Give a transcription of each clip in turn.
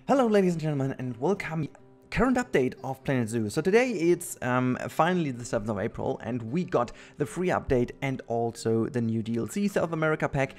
Hello ladies and gentlemen, and welcome. Current update of Planet Zoo. So today it's finally the 7th of April, and we got the free update and also the new DLC South America pack.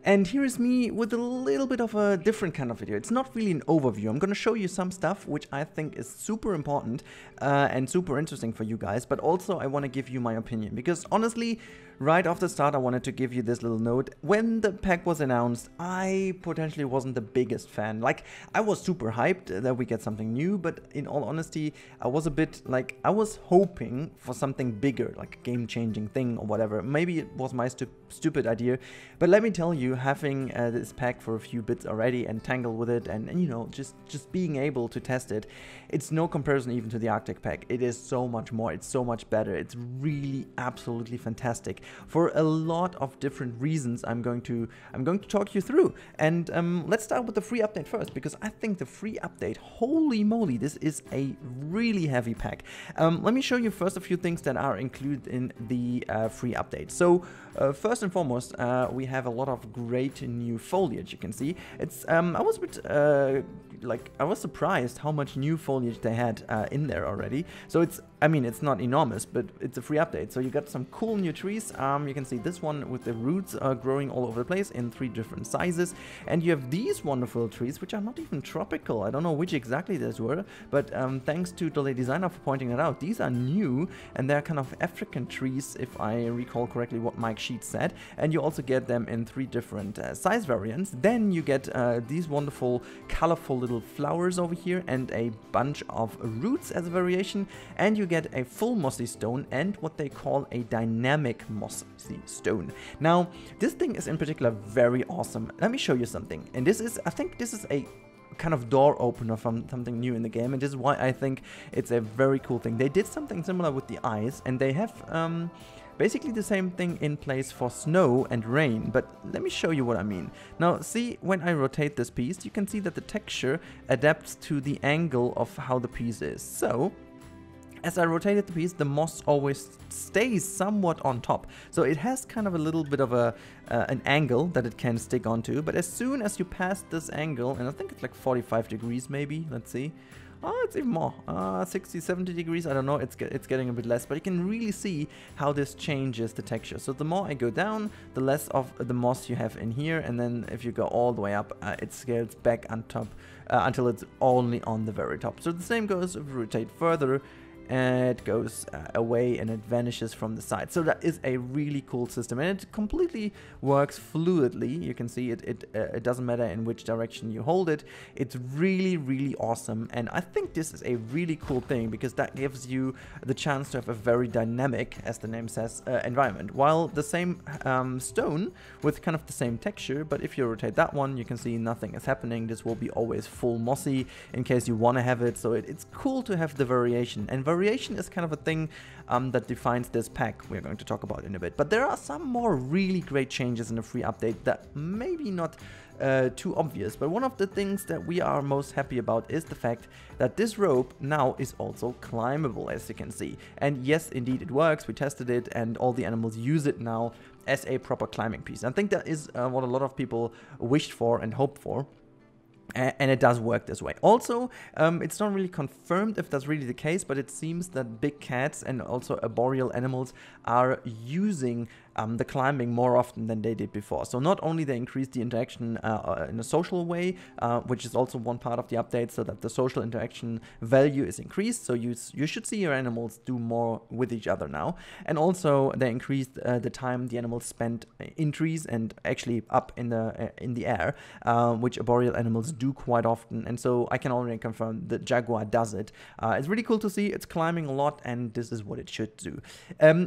And here is me with a little bit of a different kind of video. It's not really an overview. I'm going to show you some stuff which I think is super important and super interesting for you guys. But also I want to give you my opinion. Because honestly, right off the start, I wanted to give you this little note. When the pack was announced, I potentially wasn't the biggest fan. Like, I was super hyped that we get something new. But in all honesty, I was a bit like, I was hoping for something bigger, like a game-changing thing or whatever. Maybe it was my stupid idea. But let me tell you, having this pack for a few bits already and tangle with it and you know, just being able to test it, it's no comparison even to the Arctic pack. It is so much more, it's so much better, it's really absolutely fantastic for a lot of different reasons. I'm going to talk you through, and let's start with the free update first, because I think the free update, holy moly, this is a really heavy pack. Let me show you first a few things that are included in the free update. So first and foremost, we have a lot of great new foliage. You can see it's I was a bit I was surprised how much new foliage they had in there already. So it's, I mean, it's not enormous, but it's a free update. So you got some cool new trees. You can see this one with the roots growing all over the place in 3 different sizes, and you have these wonderful trees which are not even tropical. I don't know which exactly these were, but thanks to the designer for pointing that out. These are new, and they're kind of African trees, if I recall correctly what Mike Sheets said. And you also get them in 3 different size variants. Then you get these wonderful colorful little flowers over here and a bunch of roots as a variation, and you get a full mossy stone and what they call a dynamic mossy stone. Now this thing is in particular very awesome. Let me show you something, and this is, I think this is a kind of door opener from something new in the game, and this is why I think it's a very cool thing. They did something similar with the eyes, and they have basically the same thing in place for snow and rain, but let me show you what I mean. Now see, when I rotate this piece, you can see that the texture adapts to the angle of how the piece is. So as I rotated the piece, the moss always stays somewhat on top. So it has kind of a little bit of an angle that it can stick onto, but as soon as you pass this angle, and I think it's like 45 degrees maybe, let's see. Oh, it's even more, 60, 70 degrees, I don't know, it's getting a bit less, but you can really see how this changes the texture. So the more I go down, the less of the moss you have in here, and then if you go all the way up, it scales back on top until it's only on the very top. So the same goes if you rotate further, it goes away and it vanishes from the side. So that is a really cool system, and it completely works fluidly. You can see it doesn't matter in which direction you hold it. It's really awesome, and I think this is a really cool thing because that gives you the chance to have a very dynamic, as the name says, environment, while the same stone with kind of the same texture. But if you rotate that one, you can see nothing is happening. This will be always full mossy in case you want to have it. So it's cool to have the variation, and variation is kind of a thing that defines this pack we're going to talk about in a bit. But there are some more really great changes in the free update that maybe not too obvious, but one of the things that we are most happy about is the fact that this rope now is also climbable, as you can see. And yes, indeed it works. We tested it, and all the animals use it now as a proper climbing piece. I think that is what a lot of people wished for and hoped for. And it does work this way. Also, it's not really confirmed if that's really the case, but it seems that big cats and also arboreal animals are using the climbing more often than they did before. So not only they increase the interaction in a social way, which is also one part of the update, so that the social interaction value is increased. So you should see your animals do more with each other now. And also they increased the time the animals spend in trees and actually up in the air, which arboreal animals do quite often. And so I can already confirm that Jaguar does it. It's really cool to see. It's climbing a lot, and this is what it should do.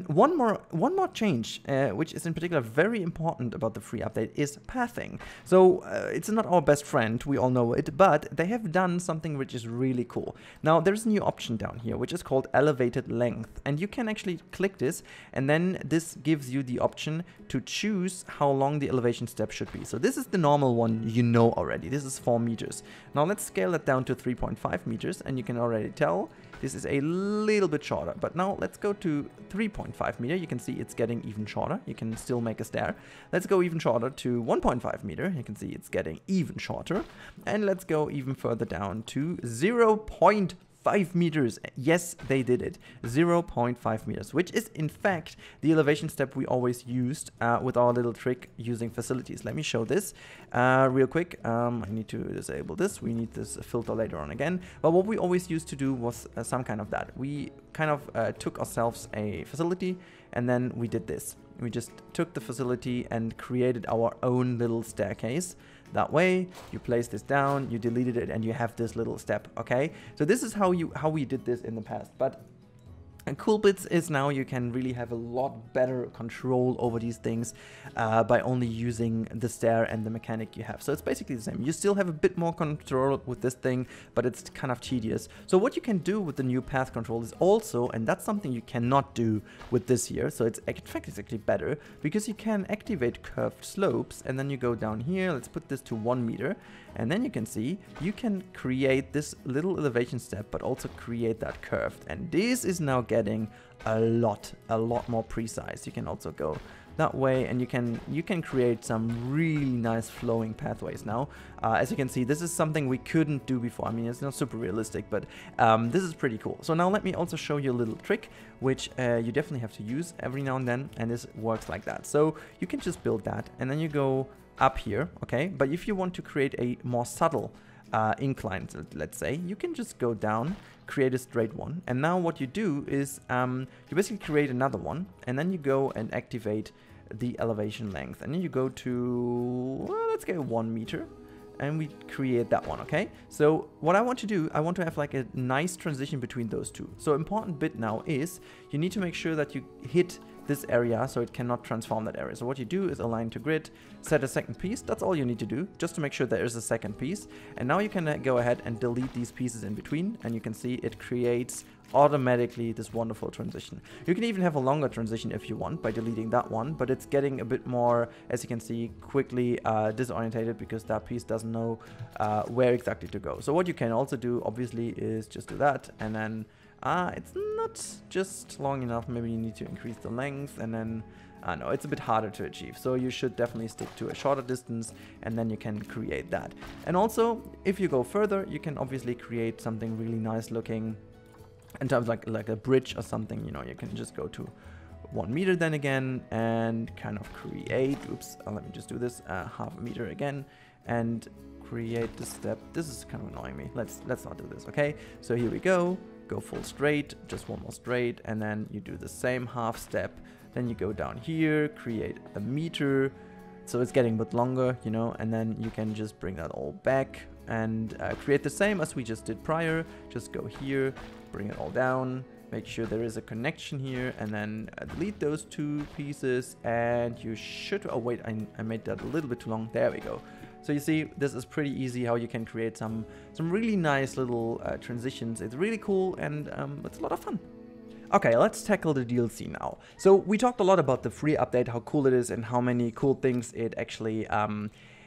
One more change, which is in particular very important about the free update, is pathing. So it's not our best friend, we all know it, but they have done something which is really cool. Now there's a new option down here which is called elevated length, and you can actually click this, and then this gives you the option to choose how long the elevation step should be. So this is the normal one, you know already. This is 4 meters. Now let's scale it down to 3.5 meters, and you can already tell this is a little bit shorter. But now let's go to 3.5 meter. You can see it's getting even shorter. shorter. You can still make a stair. Let's go even shorter to 1.5 meter. You can see it's getting even shorter. And let's go even further down to 0.5 meters. Yes, they did it. 0.5 meters, which is in fact the elevation step we always used with our little trick using facilities. Let me show this real quick. I need to disable this. We need this filter later on again. But what we always used to do was some kind of that. We kind of took ourselves a facility and then we did this. We just took the facility and created our own little staircase. That way, you place this down, you deleted it, and you have this little step, okay? So this is how we did this in the past. But cool bits is now you can really have a lot better control over these things by only using the stair and the mechanic you have. So it's basically the same. You still have a bit more control with this thing, but it's kind of tedious. So what you can do with the new path control is also, and that's something you cannot do with this here, so it's in fact it's actually better, because you can activate curved slopes, and then you go down here. Let's put this to 1 meter, and then you can see you can create this little elevation step, but also create that curved, and this is now getting a lot more precise. You can also go that way, and you can create some really nice flowing pathways now. As you can see, this is something we couldn't do before. I mean, it's not super realistic, but this is pretty cool. So now let me also show you a little trick, which you definitely have to use every now and then, and this works like that. So you can just build that, and then you go up here, okay? But if you want to create a more subtle incline, let's say, you can just go down, create a straight one, and now what you do is you basically create another one, and then you go and activate the elevation length, and then you go to, well, let's go 1 meter, and we create that one, okay? So what I want to do, I want to have like a nice transition between those two. So important bit now is you need to make sure that you hit this area so it cannot transform that area. So what you do is align to grid, set a second piece. That's all you need to do, just to make sure there is a second piece. And now you can go ahead and delete these pieces in between, and you can see it creates automatically this wonderful transition. You can even have a longer transition if you want by deleting that one, but it's getting a bit more, as you can see, quickly disorientated because that piece doesn't know where exactly to go. So what you can also do, obviously, is just do that, and then it's not just long enough. Maybe you need to increase the length, and then no, it's a bit harder to achieve. So you should definitely stick to a shorter distance, and then you can create that. And also, if you go further, you can obviously create something really nice looking in terms of like a bridge or something. You know, you can just go to 1 meter then again and kind of create, oops, let me just do this, half a meter again, and create the step. This is kind of annoying me. Let's not do this, okay? So here we go full straight, just one more straight, and then you do the same half step. Then you go down here, create a meter, so it's getting a bit longer, you know, and then you can just bring that all back and create the same as we just did prior. Just go here, bring it all down, make sure there is a connection here, and then delete those two pieces, and you should, oh wait, I made that a little bit too long. There we go. So you see, this is pretty easy how you can create some really nice little transitions. It's really cool, and it's a lot of fun. Okay, let's tackle the DLC now. So we talked a lot about the free update, how cool it is, and how many cool things it actually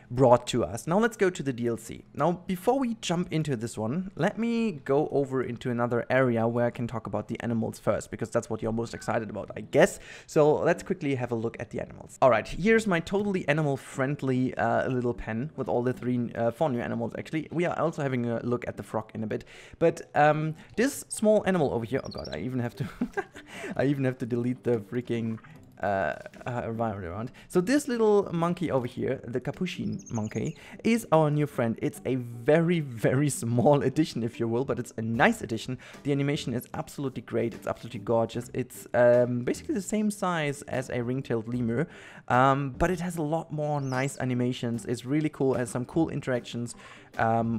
brought to us. Now let's go to the DLC. Now, before we jump into this one, let me go over into another area where I can talk about the animals first, because that's what you're most excited about, I guess. So let's quickly have a look at the animals. All right, here's my totally animal-friendly little pen with all the four new animals, actually. We are also having a look at the frog in a bit. But this small animal over here, oh god, I even have to I even have to delete the freaking environment around. So this little monkey over here, the capuchin monkey, is our new friend. It's a very, very small addition, if you will, but it's a nice addition. The animation is absolutely great. It's absolutely gorgeous. It's basically the same size as a ring-tailed lemur, but it has a lot more nice animations. It's really cool. It has some cool interactions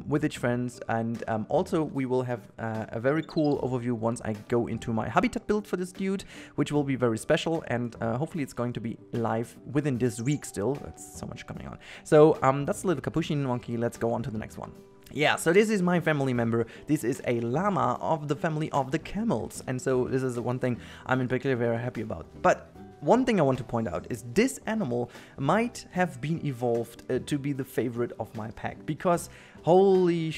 with its friends, and also we will have a very cool overview once I go into my habitat build for this dude, which will be very special, and hopefully it's going to be live within this week still. That's so much coming on. So that's the little capuchin monkey. Let's go on to the next one. Yeah, so this is my family member. This is a llama of the family of the camels, and so this is the one thing I'm in particular very happy about. But one thing I want to point out is this animal might have been evolved to be the favorite of my pack, because holy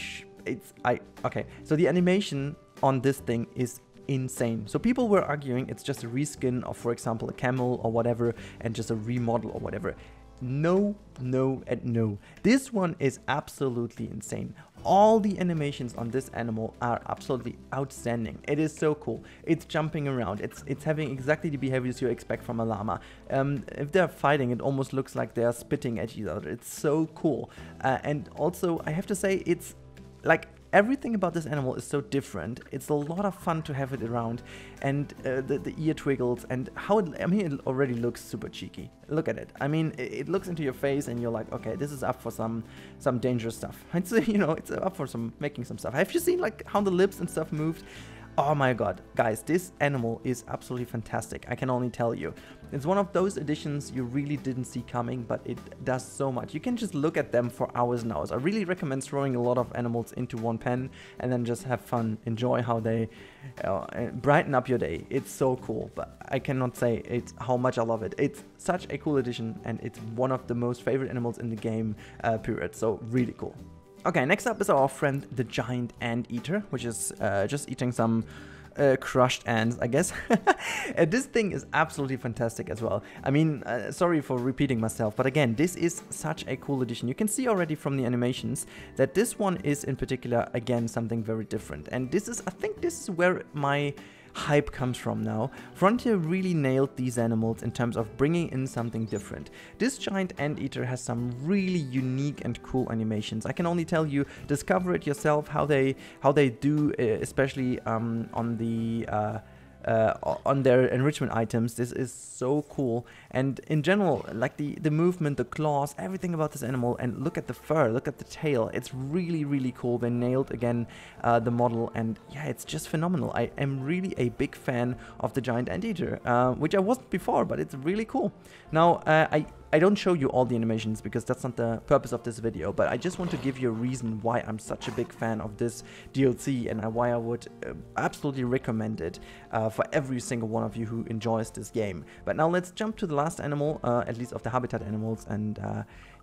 okay, so the animation on this thing is insane. So people were arguing it's just a reskin of, for example, a camel or whatever, and just a remodel or whatever. No, no, and no. This one is absolutely insane. All the animations on this animal are absolutely outstanding. It is so cool. It's jumping around. It's having exactly the behaviors you expect from a llama. If they're fighting, it almost looks like they're spitting at each other. It's so cool. And also, I have to say, it's like everything about this animal is so different. It's a lot of fun to have it around, and the ear twiggles and how I mean, it already looks super cheeky. Look at it. I mean, it looks into your face, and you're like, okay, this is up for some dangerous stuff. It's it's up for making some stuff. Have you seen like how the lips and stuff moved? Oh my god, guys, this animal is absolutely fantastic. I can only tell you. It's one of those additions you really didn't see coming, but it does so much. You can just look at them for hours and hours. I really recommend throwing a lot of animals into one pen and then just have fun, enjoy how they brighten up your day. It's so cool, but I cannot say how much I love it. It's such a cool addition, and it's one of the most favorite animals in the game, period. So really cool. Okay, next up is our friend the giant anteater, which is just eating some crushed ants, I guess. This thing is absolutely fantastic as well. I mean, sorry for repeating myself, but again, this is such a cool addition. You can see already from the animations that this one is in particular, again, something very different. And this is, I think this is where my hype comes from now. Frontier really nailed these animals in terms of bringing in something different. This giant anteater has some really unique and cool animations. I can only tell you, discover it yourself, how they do, especially on their enrichment items. This is so cool, and in general, like the movement, the claws, everything about this animal. And look at the fur, look at the tail. It's really cool. They nailed again the model, and yeah, it's just phenomenal. I am really a big fan of the giant anteater, which I wasn't before, but it's really cool. Now I don't show you all the animations because that's not the purpose of this video, but I just want to give you a reason why I'm such a big fan of this DLC, and why I would absolutely recommend it for every single one of you who enjoys this game. But now let's jump to the last animal, at least of the habitat animals, and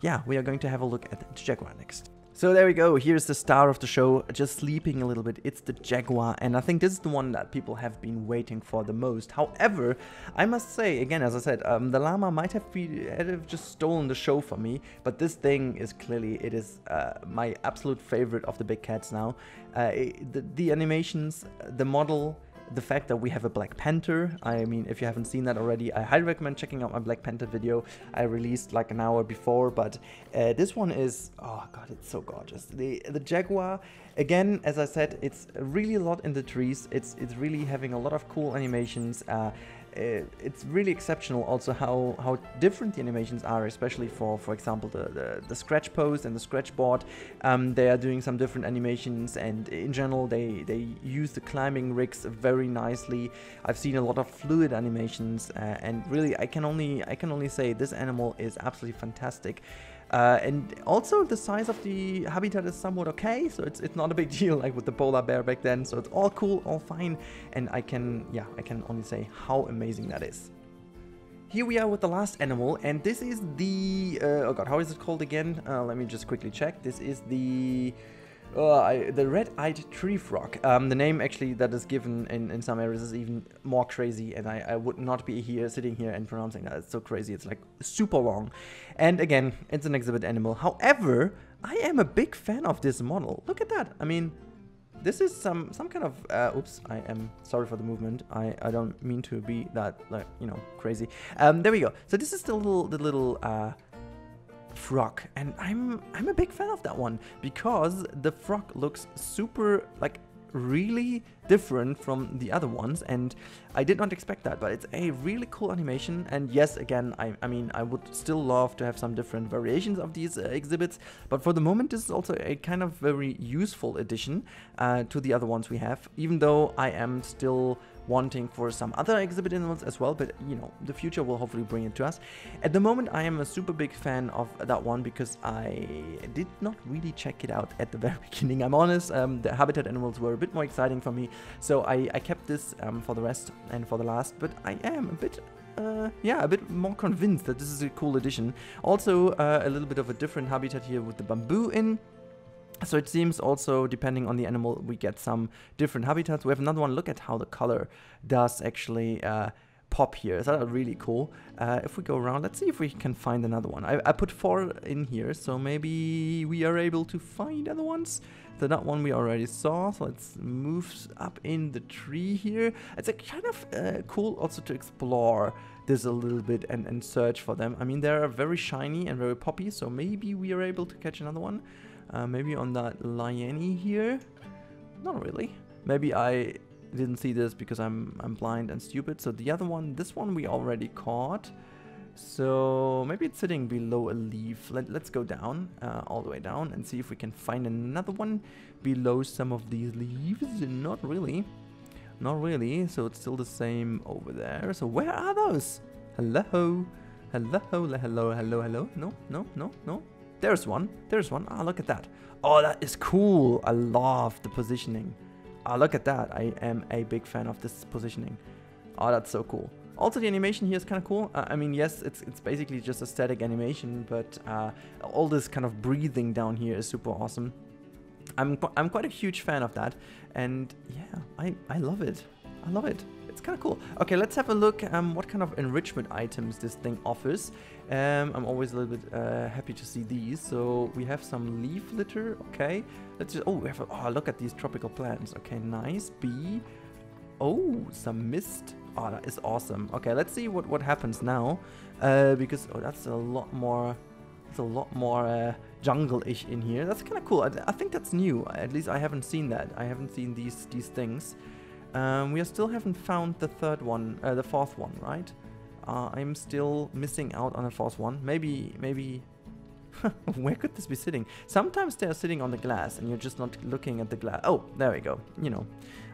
yeah, we are going to have a look at the jaguar next. So there we go, here's the star of the show, just sleeping a little bit. It's the jaguar, and I think this is the one that people have been waiting for the most. However, I must say, again, as I said, the llama might have just stolen the show for me, but this thing is clearly, it is my absolute favorite of the big cats now. The animations, the model, the fact that we have a Black Panther. I mean, if you haven't seen that already, I highly recommend checking out my Black Panther video I released like an hour before, but this one is, oh god, it's so gorgeous. The jaguar, again, as I said, it's really a lot in the trees. It's really having a lot of cool animations. It's really exceptional also how different the animations are, especially for example the scratch post and the scratch board. They are doing some different animations, and in general they use the climbing rigs very nicely. I've seen a lot of fluid animations, and really I can only say this animal is absolutely fantastic. And also the size of the habitat is somewhat okay, so it's not a big deal like with the polar bear back then. So it's all cool, all fine, and I can only say how amazing that is. Here we are with the last animal, and this is the oh god, how is it called again? Let me just quickly check. This is the red-eyed tree frog. The name actually that is given in some areas is even more crazy, and I would not be sitting here and pronouncing that. It's so crazy. It's like super long. And again, it's an exhibit animal. However, I am a big fan of this model. Look at that. I mean, this is some kind of oops, I am sorry for the movement. I don't mean to be that, like, crazy. There we go. So this is the little frog, and I'm a big fan of that one because the frog looks super, like, really different from the other ones, and I did not expect that, but it's a really cool animation. And yes, again, I mean, I would still love to have some different variations of these exhibits, but for the moment this is also a kind of very useful addition to the other ones we have, even though I am still wanting for some other exhibit animals as well, but the future will hopefully bring it to us. At the moment I am a super big fan of that one because I did not really check it out at the very beginning. I'm honest, the habitat animals were a bit more exciting for me, so I kept this for the rest and for the last, but I am a bit a bit more convinced that this is a cool addition. Also a little bit of a different habitat here with the bamboo in. So it seems also, depending on the animal, we get some different habitats. We have another one. Look at how the color does actually pop here. So that's really cool. If we go around, let's see if we can find another one. I put 4 in here, so maybe we are able to find other ones. So that one we already saw. So let's move up in the tree here. It's a kind of cool also to explore this a little bit and search for them. I mean, they're very shiny and very poppy, so maybe we are able to catch another one. Maybe on that liane here. Not really. Maybe I didn't see this because I'm blind and stupid. So the other one, this one we already caught. So maybe it's sitting below a leaf. Let's go down, all the way down, and see if we can find another one below some of these leaves. Not really. Not really. So it's still the same over there. So where are those? Hello? Hello? Hello? Hello? Hello? No? No? No? No? There's one. There's one. Ah, look at that. Oh, that is cool. I love the positioning. Ah, look at that. I am a big fan of this positioning. Oh, that's so cool. Also, the animation here is kind of cool. I mean, yes, it's basically just a static animation, but all this kind of breathing down here is super awesome. I'm quite a huge fan of that, and yeah, I love it. I love it. It's kind of cool. Okay, let's have a look what kind of enrichment items this thing offers. I'm always a little bit happy to see these. So we have some leaf litter. Okay, let's just, we have look at these tropical plants. Okay, nice. Bee. Oh, some mist. Oh, that is awesome. Okay, let's see what happens now, because that's a lot more. It's a lot more jungle-ish in here. That's kind of cool. I think that's new. At least I haven't seen that. I haven't seen these things. We still haven't found the fourth one, right? I'm still missing out on the fourth one. Maybe. Where could this be sitting? Sometimes they're sitting on the glass, and you're just not looking at the glass. Oh, there we go. You know,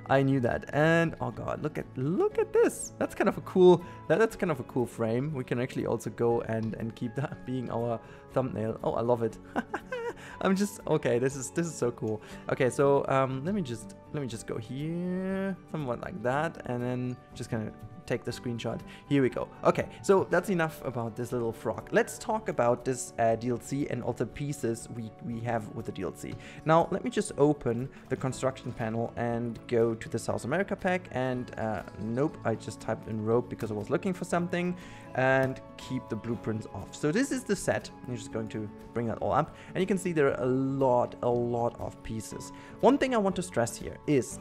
I knew that. And oh god, look at this. That's kind of a cool. That's kind of a cool frame. We can actually also go and keep that being our thumbnail. Oh, I love it. I'm just okay. This is so cool. Okay, so let me just go here, somewhat like that, and then just kind of take the screenshot. Here we go. Okay, so that's enough about this little frog. Let's talk about this DLC and all the pieces we have with the DLC. Now, let me just open the construction panel and go to the South America pack. And nope, I just typed in rope because I was looking for something, and keep the blueprints off. So this is the set. I'm just going to bring that all up, and you can see there are a lot of pieces. One thing I want to stress here is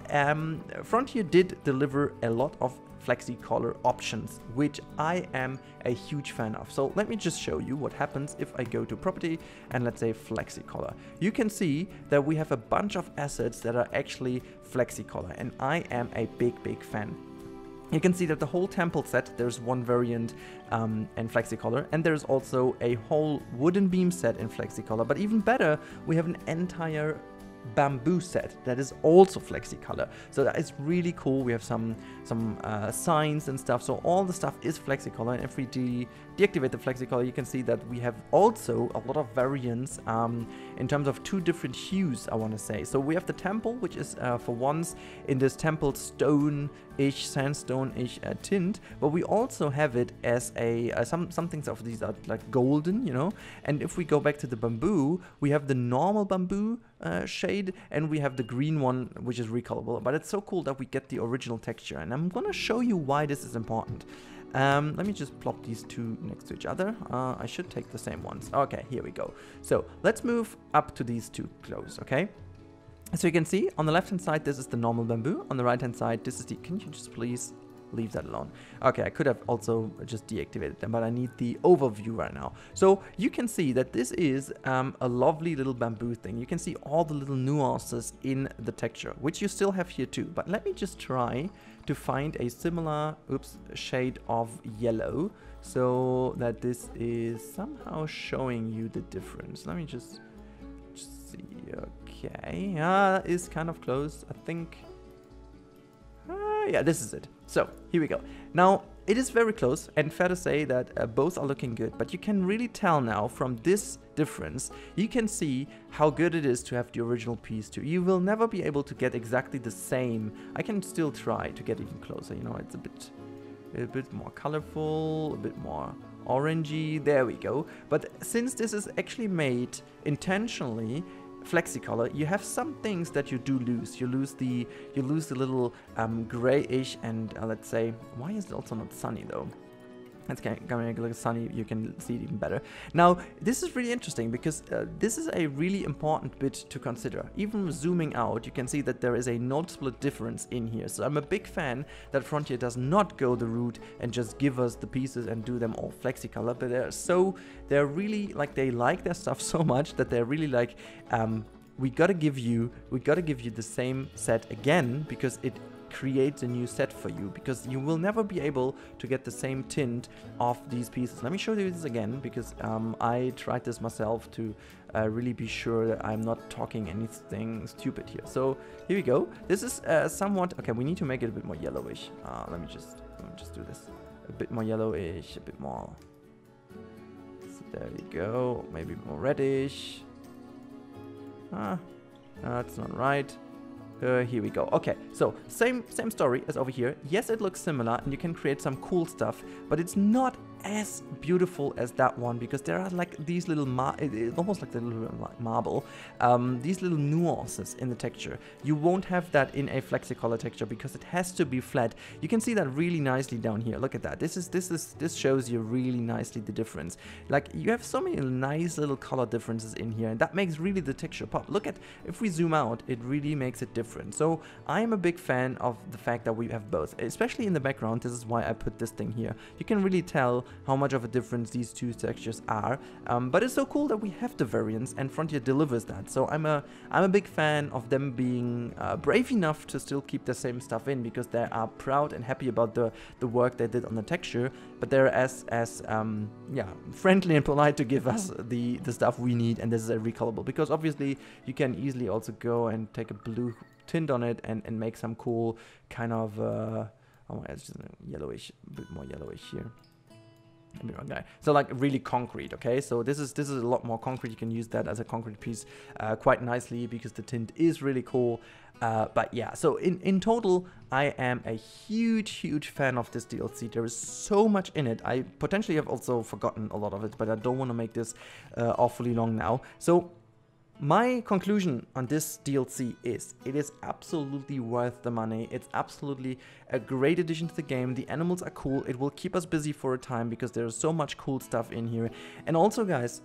Frontier did deliver a lot of flexi color options, which I am a huge fan of. So let me just show you what happens if I go to property and let's say flexi color. You can see that we have a bunch of assets that are actually flexi color, and I am a big fan. You can see that the whole temple set, there's one variant in flexi-color, and there's also a whole wooden beam set in flexi-color. But even better, we have an entire bamboo set that is also flexi-color. So that is really cool. We have some signs and stuff. So all the stuff is flexi-color, and if we deactivate the flexi-color, you can see that we have also a lot of variants in terms of 2 different hues, I want to say. So we have the temple, which is for once in this temple stone-ish, sandstone-ish tint, but we also have it as a some things of these are like golden, you know. And if we go back to the bamboo, we have the normal bamboo shade, and we have the green one, which is recolorable. But it's so cool that we get the original texture, and I'm gonna show you why this is important. Let me just plop these 2 next to each other. I should take the same ones. Okay, here we go. So let's move up to these 2 close, okay? So you can see on the left hand side, this is the normal bamboo. On the right hand side, this is the, can you just please leave that alone? Okay, I could have also just deactivated them, but I need the overview right now. So you can see that this is a lovely little bamboo thing. You can see all the little nuances in the texture, which you still have here too. But let me just try to find a similar shade of yellow so that this is somehow showing you the difference. Let me just see. Okay, that is kind of close, I think. Yeah, this is it. So here we go. Now it is very close, and fair to say that both are looking good, but you can really tell now from this difference, you can see how good it is to have the original piece too. You will never be able to get exactly the same. I can still try to get even closer, you know. It's a bit more colorful, a bit more orangey. There we go. But since this is actually made intentionally, flexi-color, you have some things that you do lose. You lose the little grayish and let's say, why is it also not sunny though? It's going to make it look sunny, you can see it even better. Now, this is really interesting because this is a really important bit to consider. Even zooming out, you can see that there is a noticeable difference in here. So I'm a big fan that Frontier does not go the route and just give us the pieces and do them all flexi color, but they're really like, they like their stuff so much that they're really like, we gotta give you the same set again because it creates a new set for you, because you will never be able to get the same tint of these pieces. Let me show you this again because I tried this myself to really be sure that I'm not talking anything stupid here. So here we go. This is somewhat okay. We need to make it a bit more yellowish. Let me just do this a bit more yellowish, a bit more. So there you go. Maybe more reddish. That's not right. Here we go. Okay, so same story as over here. Yes, it looks similar and you can create some cool stuff, but it's not as beautiful as that one because there are like these little almost like the little marble, these little nuances in the texture. You won't have that in a flexicolor texture because it has to be flat. You can see that really nicely down here. Look at that. This shows you really nicely the difference. Like you have so many nice little color differences in here, and that makes really the texture pop. Look at, if we zoom out, it really makes it different. So I'm a big fan of the fact that we have both, especially in the background. This is why I put this thing here. You can really tell how much of a difference these two textures are, but it's so cool that we have the variants and Frontier delivers that. So I'm a big fan of them being brave enough to still keep the same stuff in because they are proud and happy about the work they did on the texture, but they're as yeah, friendly and polite to give us the stuff we need, and this is a recolorable because obviously you can easily also go and take a blue tint on it and make some cool kind of oh, it's just yellowish, a bit more yellowish here. Okay. So like really concrete, okay? So this is a lot more concrete. You can use that as a concrete piece quite nicely because the tint is really cool. But yeah, so in total, I am a huge fan of this DLC. There is so much in it. I potentially have also forgotten a lot of it, but I don't want to make this awfully long now. So my conclusion on this DLC is it is absolutely worth the money. It's absolutely a great addition to the game. The animals are cool. It will keep us busy for a time because there's so much cool stuff in here. And also, guys,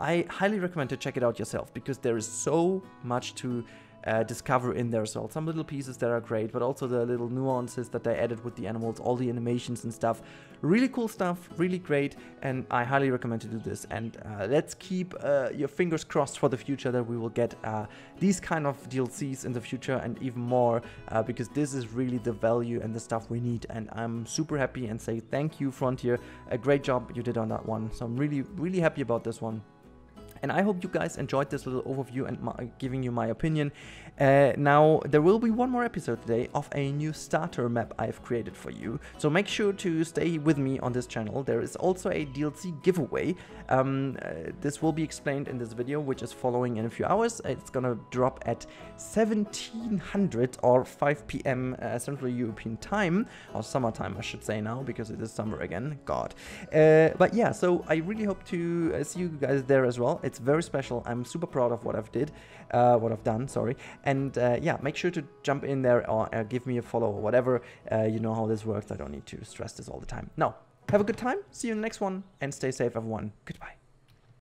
I highly recommend to check it out yourself because there is so much to discover in there as well. Some little pieces that are great, but also the little nuances that they added with the animals, all the animations and stuff. Really cool stuff, really great, and I highly recommend to do this. And let's keep your fingers crossed for the future that we will get these kind of DLCs in the future and even more, because this is really the value and the stuff we need. And I'm super happy and say thank you, Frontier. A great job you did on that one. So I'm really happy about this one. And I hope you guys enjoyed this little overview and giving you my opinion. Now, there will be one more episode today of a new starter map I've created for you. So make sure to stay with me on this channel. There is also a DLC giveaway. This will be explained in this video, which is following in a few hours. It's gonna drop at 1700 or 5 p.m. Central European time, or summertime I should say now, because it is summer again, God. But yeah, so I really hope to see you guys there as well. It's very special. I'm super proud of what I've done, sorry. And yeah, make sure to jump in there or give me a follow or whatever. You know how this works. I don't need to stress this all the time. Now, have a good time. See you in the next one and stay safe, everyone. Goodbye.